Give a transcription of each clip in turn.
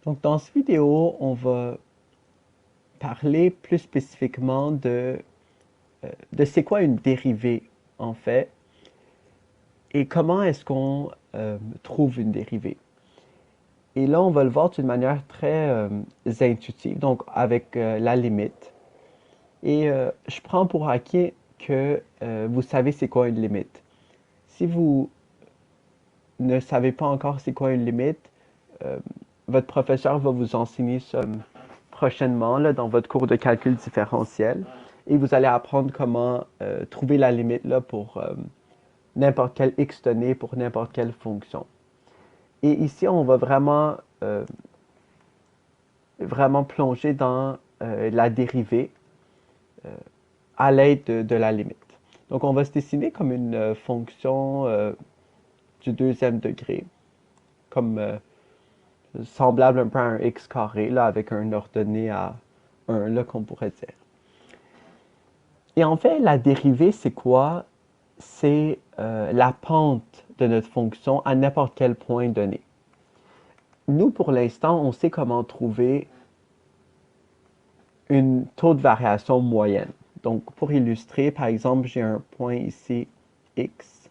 Donc, dans cette vidéo, on va parler plus spécifiquement de c'est quoi une dérivée, en fait, et comment est-ce qu'on trouve une dérivée. Et là, on va le voir d'une manière très intuitive, donc avec la limite. Et je prends pour acquis que vous savez c'est quoi une limite. Si vous ne savez pas encore c'est quoi une limite, euh, votre professeur va vous enseigner ça prochainement là, dans votre cours de calcul différentiel. Et vous allez apprendre comment trouver la limite là, pour n'importe quel x donné, pour n'importe quelle fonction. Et ici, on va vraiment plonger dans la dérivée à l'aide de la limite. Donc, on va se dessiner comme une fonction du deuxième degré, comme semblable un peu à un x carré, là, avec un ordonnée à 1, là, qu'on pourrait dire. Et en fait, la dérivée, c'est quoi? C'est la pente de notre fonction à n'importe quel point donné. Nous, pour l'instant, on sait comment trouver une taux de variation moyenne. Donc, pour illustrer, par exemple, j'ai un point ici, x,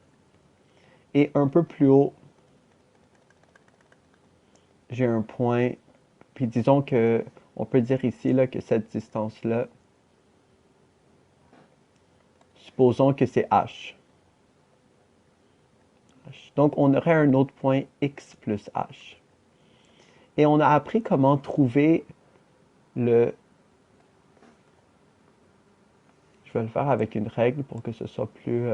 et un peu plus haut, j'ai un point, puis disons que, on peut dire ici là, que cette distance-là, supposons que c'est h. Donc, on aurait un autre point x plus h. Et on a appris comment trouver le... Je vais le faire avec une règle pour que ce soit plus...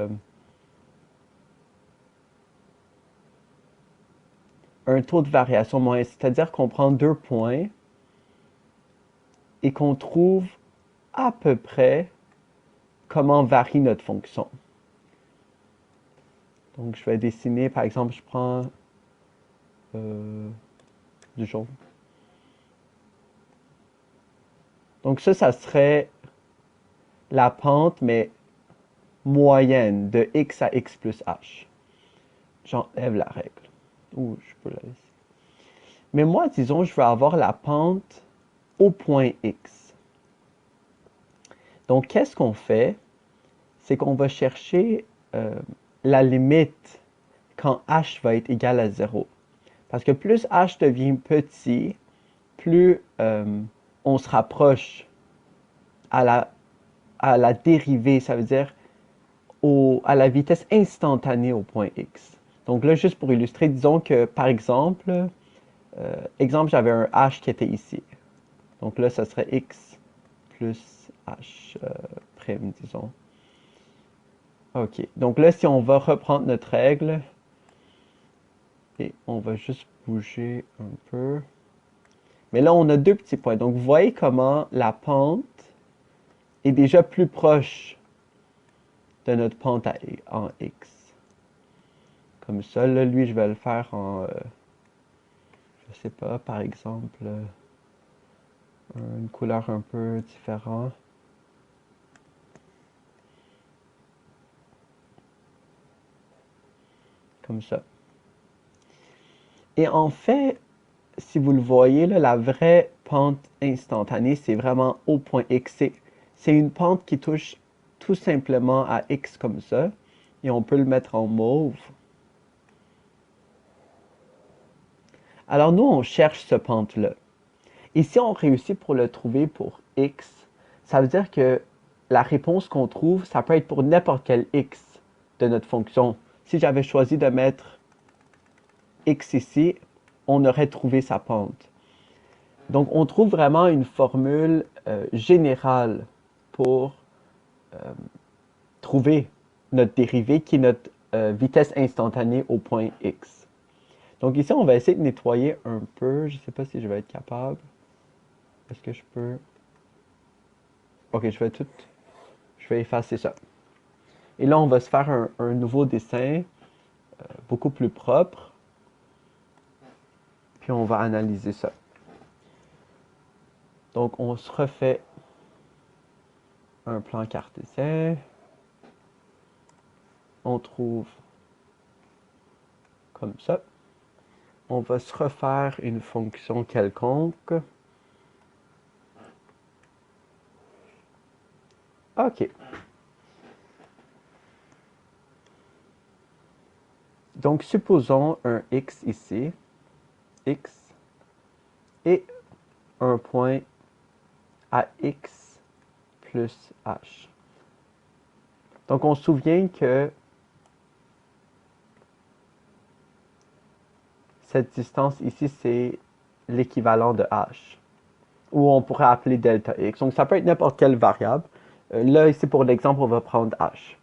un taux de variation moyen, c'est-à-dire qu'on prend deux points et qu'on trouve à peu près comment varie notre fonction. Donc, je vais dessiner, par exemple, je prends du jaune. Donc, ça serait la pente, mais moyenne de x à x plus h. J'enlève la règle. Ou je peux la laisser. Mais moi, disons, je veux avoir la pente au point x. Donc, qu'est-ce qu'on fait? C'est qu'on va chercher la limite quand h va être égal à 0. Parce que plus h devient petit, plus on se rapproche à la dérivée, ça veut dire à la vitesse instantanée au point x. Donc là, juste pour illustrer, disons que, par exemple, j'avais un h qui était ici. Donc là, ça serait x plus h prime, disons. OK. Donc là, si on va reprendre notre règle, et on va juste bouger un peu. Mais là, on a deux petits points. Donc, vous voyez comment la pente est déjà plus proche de notre pente en x. Comme ça, là, lui, je vais le faire en, je sais pas, par exemple, une couleur un peu différente. Comme ça. Et en fait, si vous le voyez, là, la vraie pente instantanée, c'est vraiment au point x. C'est une pente qui touche tout simplement à x comme ça. Et on peut le mettre en mauve. Alors nous, on cherche ce pente-là. Et si on réussit pour le trouver pour x, ça veut dire que la réponse qu'on trouve, ça peut être pour n'importe quel x de notre fonction. Si j'avais choisi de mettre x ici, on aurait trouvé sa pente. Donc, on trouve vraiment une formule générale pour trouver notre dérivée qui est notre vitesse instantanée au point x. Donc ici, on va essayer de nettoyer un peu. Je ne sais pas si je vais être capable. Est-ce que je peux... Ok, je vais effacer ça. Et là, on va se faire un nouveau dessin beaucoup plus propre. Puis on va analyser ça. Donc, on se refait un plan cartésien. On trouve comme ça. on va se refaire une fonction quelconque. OK. Donc, supposons un x ici, x, et un point à x plus h. Donc, on se souvient que cette distance ici, c'est l'équivalent de h, ou on pourrait appeler delta x. Donc, ça peut être n'importe quelle variable. Là, ici, pour l'exemple, on va prendre h.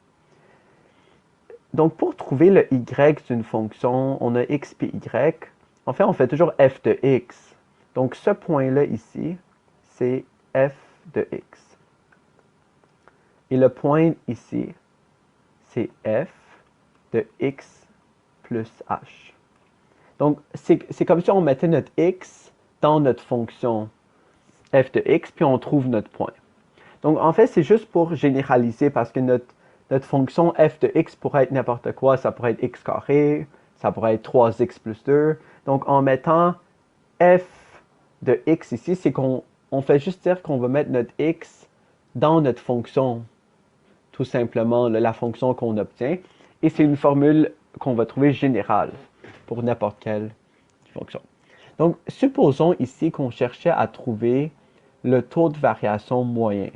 Donc, pour trouver le y d'une fonction, on a x puis y. En fait, on fait toujours f de x. Donc, ce point-là ici, c'est f de x. Et le point ici, c'est f de x plus h. Donc, c'est comme si on mettait notre x dans notre fonction f de x, puis on trouve notre point. Donc, en fait, c'est juste pour généraliser parce que notre fonction f de x pourrait être n'importe quoi. Ça pourrait être x carré, ça pourrait être 3x plus 2. Donc, en mettant f de x ici, c'est qu'on fait juste dire qu'on va mettre notre x dans notre fonction, tout simplement, la fonction qu'on obtient. Et c'est une formule qu'on va trouver générale pour n'importe quelle fonction. Donc, supposons ici qu'on cherchait à trouver le taux de variation moyen.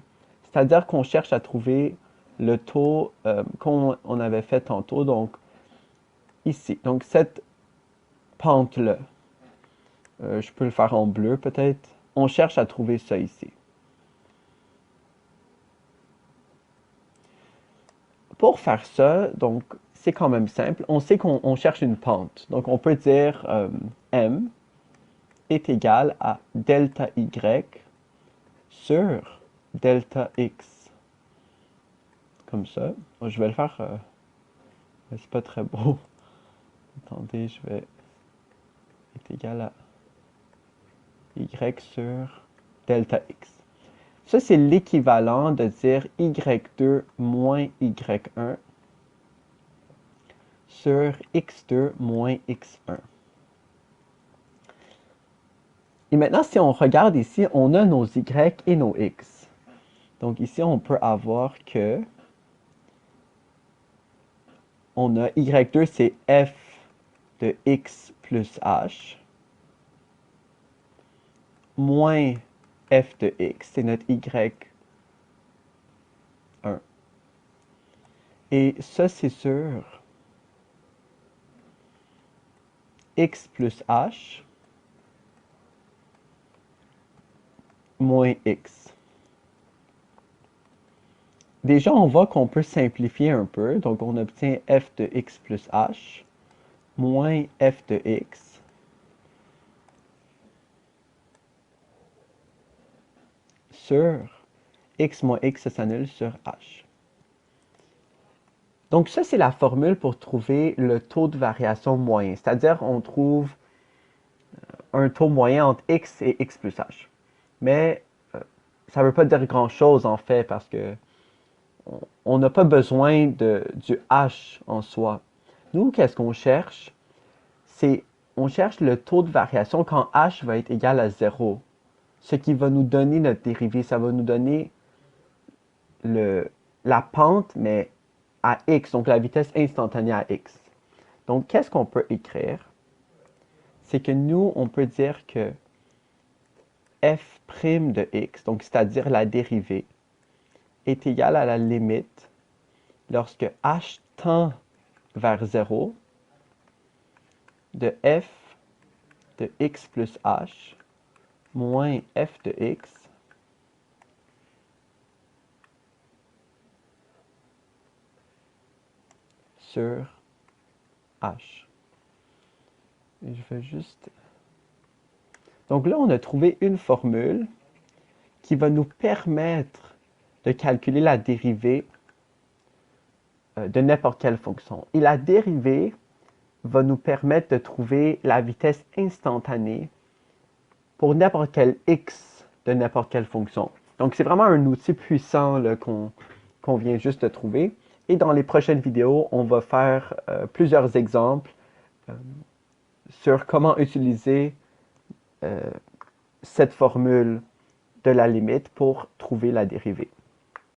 C'est-à-dire qu'on cherche à trouver le taux qu'on avait fait tantôt, donc ici. Donc, cette pente-là, je peux le faire en bleu peut-être. On cherche à trouver ça ici. Pour faire ça, donc, c'est quand même simple. On sait qu'on cherche une pente. Donc, on peut dire m est égal à delta y sur delta x. Comme ça. Je vais le faire. C'est pas très beau. Attendez, je vais est égal à y sur delta x. Ça, c'est l'équivalent de dire y2 moins y1 sur x2 moins x1. Et maintenant, si on regarde ici, on a nos y et nos x. Donc ici, on peut avoir que on a y2, c'est f de x plus h, moins f de x, c'est notre y1. Et ça, c'est sur x plus h moins x. Déjà, on voit qu'on peut simplifier un peu. Donc, on obtient f de x plus h moins f de x sur x moins x, ça s'annule sur h. Donc, ça, c'est la formule pour trouver le taux de variation moyen. C'est-à-dire, on trouve un taux moyen entre x et x plus h. Mais ça ne veut pas dire grand-chose, en fait, parce que on n'a pas besoin du h en soi. Nous, qu'est-ce qu'on cherche? On cherche le taux de variation quand h va être égal à 0. Ce qui va nous donner notre dérivée. Ça va nous donner la pente, mais à x, donc la vitesse instantanée à x. Donc, qu'est-ce qu'on peut écrire? C'est que nous, on peut dire que f' de x, donc c'est-à-dire la dérivée, est égale à la limite lorsque h tend vers 0 de f de x plus h moins f de x sur h. Et je vais juste... Donc là, on a trouvé une formule qui va nous permettre de calculer la dérivée de n'importe quelle fonction. Et la dérivée va nous permettre de trouver la vitesse instantanée pour n'importe quel x de n'importe quelle fonction. Donc, c'est vraiment un outil puissant qu'on vient juste de trouver. Et dans les prochaines vidéos, on va faire plusieurs exemples sur comment utiliser cette formule de la limite pour trouver la dérivée.